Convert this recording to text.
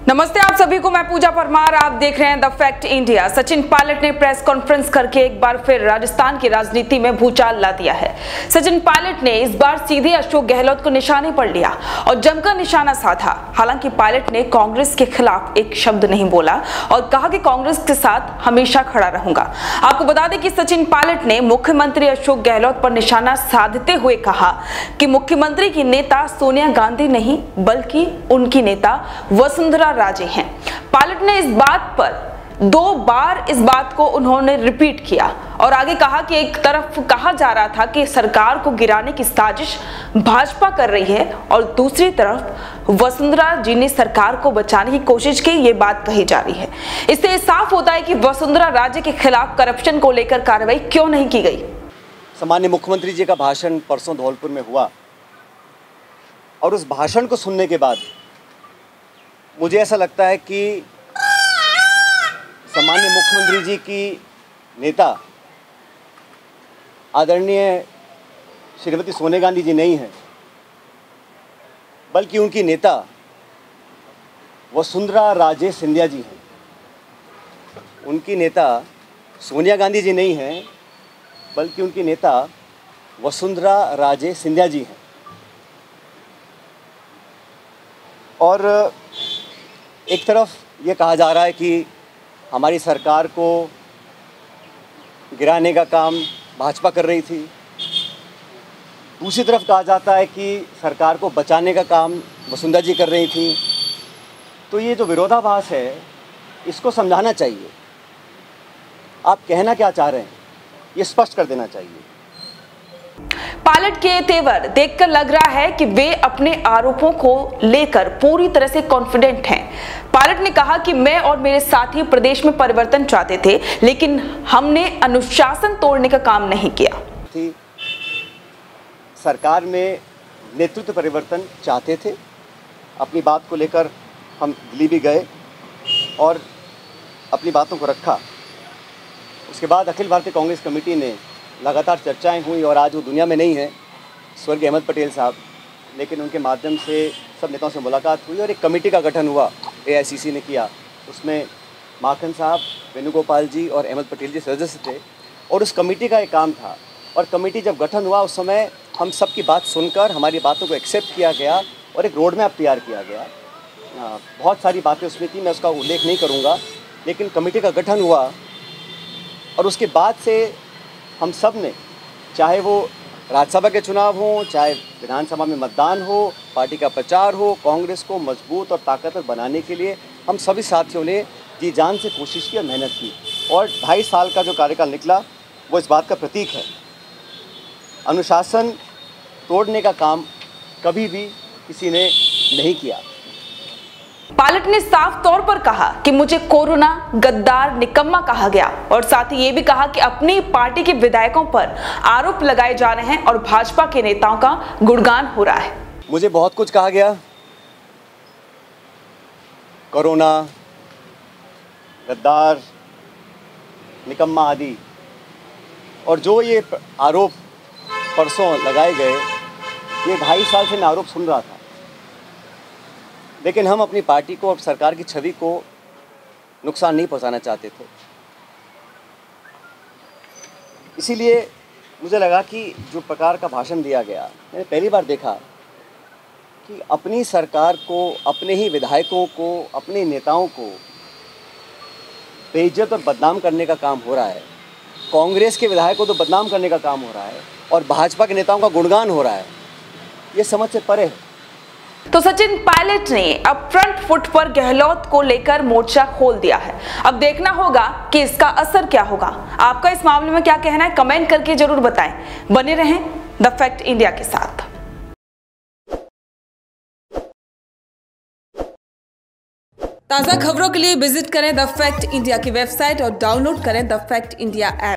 नमस्ते आप सभी को, मैं पूजा परमार। आप देख रहे हैं the fact India. Sachin Pilot ने प्रेस कॉन्फ्रेंस करके एक बार फिर राजस्थान की राजनीति में भूचाल ला दिया है। सचिन पायलट ने इस बार सीधे अशोक गहलोत को निशाने पर लिया और जमकर निशाना साधा। हालांकि पायलट ने कांग्रेस के खिलाफ एक शब्द नहीं बोला और कहा कि कांग्रेस के साथ हमेशा खड़ा रहूंगा। आपको बता दें कि सचिन पायलट ने मुख्यमंत्री अशोक गहलोत पर निशाना साधते हुए कहा कि मुख्यमंत्री की नेता सोनिया गांधी नहीं बल्कि उनकी नेता वसुंधरा राजे हैं। पायलट ने इस बात पर 2 बार इस बात को उन्होंने रिपीट किया और आगे कहा कि एक तरफ कहा जा रहा था कि सरकार को गिराने की साजिश भाजपा कर रही है और दूसरी तरफ वसुंधरा जी ने सरकार को बचाने की कोशिश की, ये बात कही जा रही है। इससे साफ होता है कि वसुंधरा राजे के खिलाफ करप्शन को लेकर कार्रवाई क्यों नहीं की गई। सामान्य मुख्यमंत्री जी का भाषण परसों धौलपुर में हुआ और उस भाषण को सुनने के बाद मुझे ऐसा लगता है कि सामान्य मुख्यमंत्री जी की नेता आदरणीय श्रीमती सोनिया गांधी जी नहीं है, बल्कि उनकी नेता वसुंधरा राजे सिंधिया जी हैं। उनकी नेता सोनिया गांधी जी नहीं हैं, बल्कि उनकी नेता वसुंधरा राजे सिंधिया जी हैं। और एक तरफ ये कहा जा रहा है कि हमारी सरकार को गिराने का काम भाजपा कर रही थी, दूसरी तरफ कहा जाता है कि सरकार को बचाने का काम वसुंधरा जी कर रही थी। तो ये जो विरोधाभास है इसको समझाना चाहिए। आप कहना क्या चाह रहे हैं ये स्पष्ट कर देना चाहिए। पायलट के तेवर देखकर लग रहा है कि वे अपने आरोपों को लेकर पूरी तरह से कॉन्फिडेंट हैं। पायलट ने कहा कि मैं और मेरे साथी प्रदेश में परिवर्तन चाहते थे, लेकिन हमने अनुशासन तोड़ने का काम नहीं किया। सरकार में नेतृत्व परिवर्तन चाहते थे, अपनी बात को लेकर हम दिल्ली भी गए और अपनी बातों को रखा। उसके बाद अखिल भारतीय कांग्रेस कमेटी ने लगातार चर्चाएं हुई और आज वो दुनिया में नहीं है, स्वर्गीय अहमद पटेल साहब, लेकिन उनके माध्यम से सब नेताओं से मुलाकात हुई और एक कमेटी का गठन हुआ, AICC ने किया। उसमें माखन साहब, वेणुगोपाल जी और अहमद पटेल जी सदस्य थे और उस कमेटी का एक काम था। और कमेटी जब गठन हुआ उस समय हम सब की बात सुनकर हमारी बातों को एक्सेप्ट किया गया और एक रोड मैप तैयार किया गया। बहुत सारी बातें उसमें थी, मैं उसका उल्लेख नहीं करूँगा, लेकिन कमेटी का गठन हुआ और उसके बाद से हम सब ने, चाहे वो राज्यसभा के चुनाव हो, चाहे विधानसभा में मतदान हो, पार्टी का प्रचार हो, कांग्रेस को मजबूत और ताकतवर बनाने के लिए हम सभी साथियों ने जी जान से कोशिश की और मेहनत की। और 2.5 साल का जो कार्यकाल निकला वो इस बात का प्रतीक है। अनुशासन तोड़ने का काम कभी भी किसी ने नहीं किया। पायलट ने साफ तौर पर कहा कि मुझे कोरोना गद्दार निकम्मा कहा गया और साथ ही ये भी कहा कि अपनी पार्टी के विधायकों पर आरोप लगाए जा रहे हैं और भाजपा के नेताओं का गुणगान हो रहा है। मुझे बहुत कुछ कहा गया, कोरोना, गद्दार, निकम्मा आदि, और जो ये आरोप परसों लगाए गए, ये 2.5 साल से मैं आरोप सुन रहा था, लेकिन हम अपनी पार्टी को और सरकार की छवि को नुकसान नहीं पहुंचाना चाहते थे। इसीलिए मुझे लगा कि जो प्रकार का भाषण दिया गया, मैंने पहली बार देखा कि अपनी सरकार को, अपने ही विधायकों को, अपने नेताओं को बेइज्जत और बदनाम करने का काम हो रहा है। कांग्रेस के विधायकों को तो बदनाम करने का काम हो रहा है और भाजपा के नेताओं का गुणगान हो रहा है। ये समझ से परे है। तो सचिन पायलट ने अब फ्रंट फुट पर गहलोत को लेकर मोर्चा खोल दिया है। अब देखना होगा कि इसका असर क्या होगा। आपका इस मामले में क्या कहना है, कमेंट करके जरूर बताएं। बने रहें द फैक्ट इंडिया के साथ। ताज़ा खबरों के लिए विजिट करें द फैक्ट इंडिया की वेबसाइट और डाउनलोड करें द फैक्ट इंडिया ऐप।